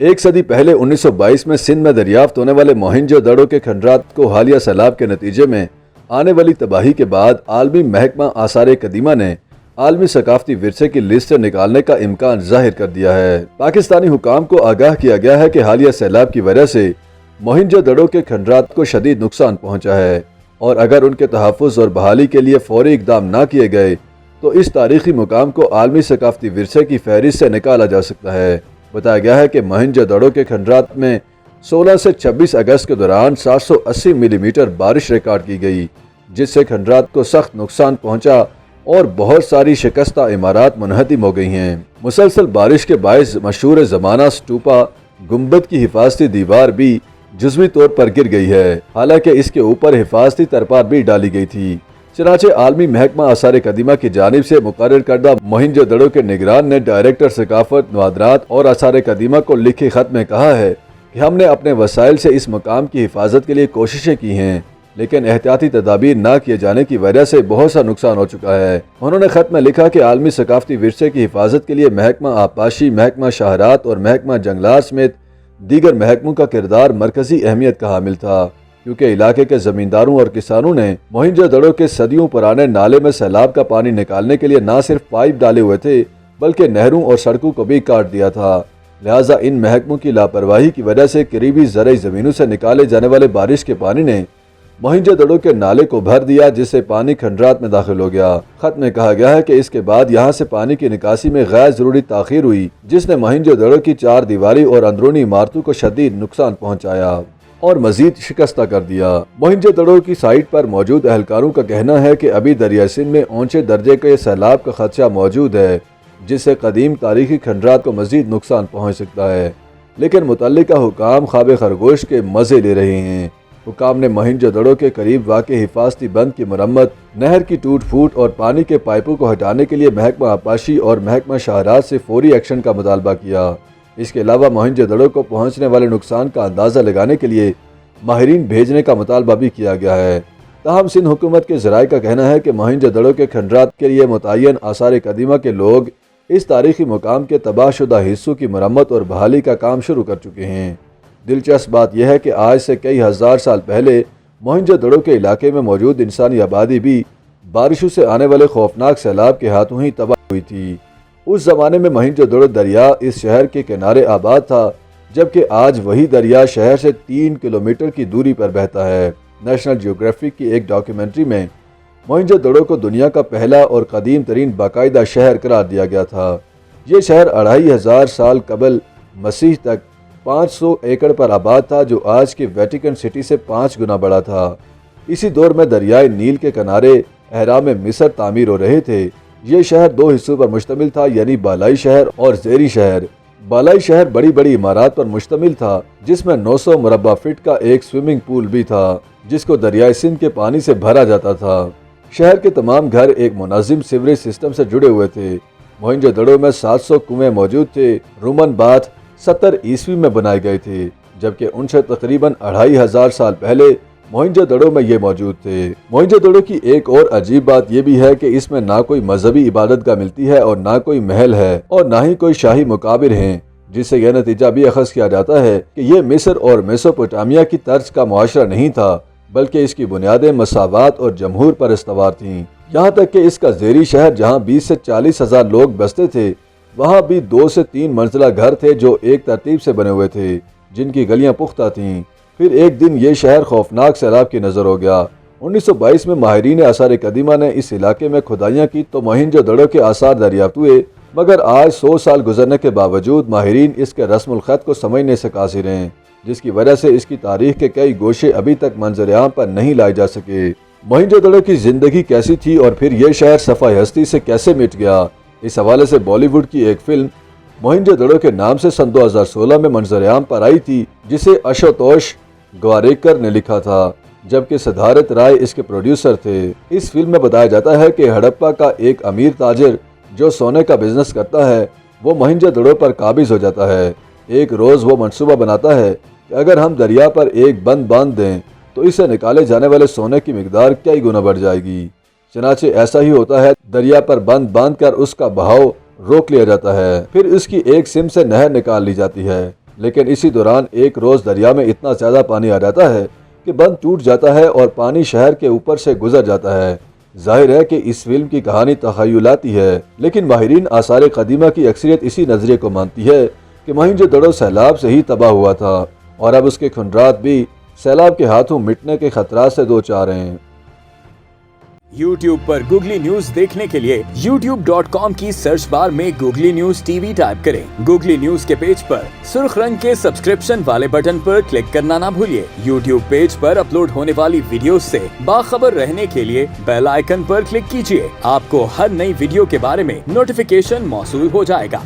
ایک صدی پہلے 1922 میں سندھ میں دریافت ہونے والے موہنجو دڑو کے کھنڈرات کو حالیہ سیلاب کے نتیجے میں آنے والی تباہی کے بعد عالمی محکمہ آثار قدیمہ نے عالمی ثقافتی ورثے کی لسٹ نکالنے کا امکان ظاہر کر دیا ہے۔ پاکستانی حکام کو آگاہ کیا گیا ہے کہ حالیہ سیلاب کی وجہ سے موہنجو دڑو کے کھنڈرات کو شدید نقصان پہنچا ہے، اور اگر ان کے تحفظ اور بحالی کے لیے فوری اقدام نہ کیے گئے تو اس تاریخی مقام کو عالمی ثقافتی ورثے کی فہرست سے نکالا جا سکتا ہے۔ بتایا گیا ہے کہ موہنجو دڑو کے کھنڈرات میں 16 سے 26 اگست کے دوران 780 ملی میٹر بارش ریکارڈ کی گئی، جس سے کھنڈرات کو سخت نقصان پہنچا اور بہت ساری شکستہ عمارات منہدم ہو گئی ہیں۔ مسلسل بارش کے باعث مشہور زمانہ سٹوپا گنبد کی حفاظتی دیوار بھی جزوی طور پر گر گئی ہے، حالانکہ اس کے اوپر حفاظتی ترپار بھی ڈالی گئی تھی۔ چنانچہ عالمی محکمہ آثار قدیمہ کی جانب سے مقرر کردہ موہنجو دڑو کے نگران نے ڈائریکٹر ثقافت، نوادرات اور آثار قدیمہ کو لکھے خط میں کہا ہے کہ ہم نے اپنے وسائل سے اس مقام کی حفاظت کے لیے کوششیں کی ہیں، لیکن احتیاطی تدابیر نہ کیے جانے کی وجہ سے بہت سا نقصان ہو چکا ہے۔ انہوں نے خط میں لکھا کہ عالمی ثقافتی ورثے کی حفاظت کے لیے محکمہ آبپاشی، محکمہ شاہراہات اور محکمہ جنگلات سمیت دیگر محکموں کا کردار مرکزی اہمیت کا حامل تھا، کیونکہ علاقے کے زمینداروں اور کسانوں نے موہنجو دڑو کے صدیوں پرانے نالے میں سیلاب کا پانی نکالنے کے لیے نہ صرف پائپ ڈالے ہوئے تھے بلکہ نہروں اور سڑکوں کو بھی کاٹ دیا تھا۔ لہٰذا ان محکموں کی لاپرواہی کی وجہ سے قریبی زرعی زمینوں سے نکالے جانے والے بارش کے پانی نے موہنجو دڑو کے نالے کو بھر دیا، جس سے پانی کھنڈرات میں داخل ہو گیا۔ خط میں کہا گیا ہے کہ اس کے بعد یہاں سے پانی کی نکاسی میں غیر ضروری تاخیر ہوئی، جس نے موہنجو دڑو کی چار دیواری اور اندرونی عمارتوں کو شدید نقصان پہنچایا اور مزید شکستہ کر دیا۔ موہنجو دڑو کی سائٹ پر موجود اہلکاروں کا کہنا ہے کہ ابھی دریائے سندھ میں اونچے درجے کے سیلاب کا خدشہ موجود ہے، جس سے قدیم تاریخی کھنڈرات کو مزید نقصان پہنچ سکتا ہے، لیکن متعلقہ حکام خواب خرگوش کے مزے لے رہے ہیں۔ حکام نے موہنجو دڑو کے قریب واقع حفاظتی بند کی مرمت، نہر کی ٹوٹ پھوٹ اور پانی کے پائپوں کو ہٹانے کے لیے محکمہ آبپاشی اور محکمہ شاہراہات سے فوری ایکشن کا مطالبہ کیا۔ اس کے علاوہ موہنجو دڑو کو پہنچنے والے نقصان کا اندازہ لگانے کے لیے ماہرین بھیجنے کا مطالبہ بھی کیا گیا ہے۔ تاہم سندھ حکومت کے ذرائع کا کہنا ہے کہ موہنجو دڑو کے کھنڈرات کے لیے متعین آثار قدیمہ کے لوگ اس تاریخی مقام کے تباہ شدہ حصوں کی مرمت اور بحالی کا کام شروع کر چکے ہیں۔ دلچسپ بات یہ ہے کہ آج سے کئی ہزار سال پہلے موہنجو دڑو کے علاقے میں موجود انسانی آبادی بھی بارشوں سے آنے والے خوفناک سیلاب کے ہاتھوں ہی تباہ ہوئی تھی۔ اس زمانے میں موہنجو دڑو دریا اس شہر کے کنارے آباد تھا، جبکہ آج وہی دریا شہر سے 3 کلومیٹر کی دوری پر بہتا ہے۔ نیشنل جیوگرافک کی ایک ڈاکیومنٹری میں موہنجو دڑو کو دنیا کا پہلا اور قدیم ترین باقاعدہ شہر قرار دیا گیا تھا۔ یہ شہر 2500 سال قبل مسیح تک 500 ایکڑ پر آباد تھا، جو آج کے ویٹیکن سٹی سے 5 گنا بڑا تھا۔ اسی دور میں دریائے نیل کے کنارے اہرام مصر تعمیر ہو رہے تھے۔ یہ شہر 2 حصوں پر مشتمل تھا، یعنی بالائی شہر اور زیری شہر۔ بالائی شہر بڑی بڑی عمارات پر مشتمل تھا، جس میں 900 مربع فٹ کا ایک سوئمنگ پول بھی تھا، جس کو دریائے سندھ کے پانی سے بھرا جاتا تھا۔ شہر کے تمام گھر ایک منظم سیوریج سسٹم سے جڑے ہوئے تھے۔ موہنجو دڑو میں 700 کنویں موجود تھے۔ رومن باتھ 70 عیسوی میں بنائے گئے تھے، جبکہ ان سے تقریباً 2500 سال پہلے موہنجو دڑو میں یہ موجود تھے۔ موہنجو دڑو کی ایک اور عجیب بات یہ بھی ہے کہ اس میں نہ کوئی مذہبی عبادت گاہ ملتی ہے اور نہ کوئی محل ہے اور نہ ہی کوئی شاہی مقابر ہیں، جس سے یہ نتیجہ بھی اخذ کیا جاتا ہے کہ یہ مصر اور میسوپوٹامیہ کی طرز کا معاشرہ نہیں تھا، بلکہ اس کی بنیادیں مساوات اور جمہور پر استوار تھیں۔ یہاں تک کہ اس کا زیری شہر، جہاں 20 سے 40 ہزار لوگ بستے تھے، وہاں بھی 2 سے 3 منزلہ گھر تھے جو ایک ترتیب سے بنے ہوئے تھے، جن کی گلیاں پختہ تھیں۔ پھر ایک دن یہ شہر خوفناک سیلاب کی نظر ہو گیا۔ 1922 میں ماہرین آثار قدیمہ نے اس علاقے میں کھدائیاں کی تو موہنجو دڑو کے آثار دریافت ہوئے، مگر آج 100 سال گزرنے کے باوجود ماہرین اس کے رسم الخط کو سمجھنے سے قاصر ہیں، جس کی وجہ سے اس کی تاریخ کے کئی گوشے ابھی تک منظر عام پر نہیں لائے جا سکے۔ موہنجو دڑو کی زندگی کیسی تھی اور پھر یہ شہر صفحہ ہستی سے کیسے مٹ گیا، اس حوالے سے بالی ووڈ کی ایک فلم موہنجو دڑو کے نام سے سن 2016 میں منظر عام پر آئی تھی، جسے اشوتوش گواریکر نے لکھا تھا، جبکہ سدھارت رائے اس کے پروڈیوسر تھے۔ اس فلم میں بتایا جاتا ہے کہ ہڑپا کا ایک امیر تاجر جو سونے کا بزنس کرتا ہے، وہ موہنجو دڑو پر قابض ہو جاتا ہے۔ ایک روز وہ منصوبہ بناتا ہے کہ اگر ہم دریا پر ایک بند باندھ دیں تو اس سے نکالے جانے والے سونے کی مقدار کئی گنا بڑھ جائے گی۔ چنانچہ ایسا ہی ہوتا ہے، دریا پر بند باندھ کر اس کا بہاؤ روک لیا جاتا ہے، پھر اس کی ایک سم سے نہر نکال لی جاتی ہے۔ لیکن اسی دوران ایک روز دریا میں اتنا زیادہ پانی آ جاتا ہے کہ بند ٹوٹ جاتا ہے اور پانی شہر کے اوپر سے گزر جاتا ہے۔ ظاہر ہے کہ اس فلم کی کہانی تخیلاتی ہے، لیکن ماہرین آثار قدیمہ کی اکثریت اسی نظریے کو مانتی ہے کہ موہنجو دڑو سیلاب سے ہی تباہ ہوا تھا اور اب اس کے کھنڈرات بھی سیلاب کے ہاتھوں مٹنے کے خطرات سے دوچار ہیں۔ YouTube پر گوگلی نیوز دیکھنے کے لیے youtube.com کی سرچ بار میں googly news T V type کریں۔ گوگلی نیوز کے پیج پر سرخ رنگ کے سبسکرپشن والے بٹن پر کلک کرنا نہ بھولیے۔ YouTube پیج پر اپلوڈ ہونے والی ویڈیوز سے باخبر رہنے کے لیے بیل آئیکن پر کلک کیجیے۔ آپ کو ہر نئی ویڈیو کے بارے میں نوٹیفیکیشن موصول ہو جائے گا۔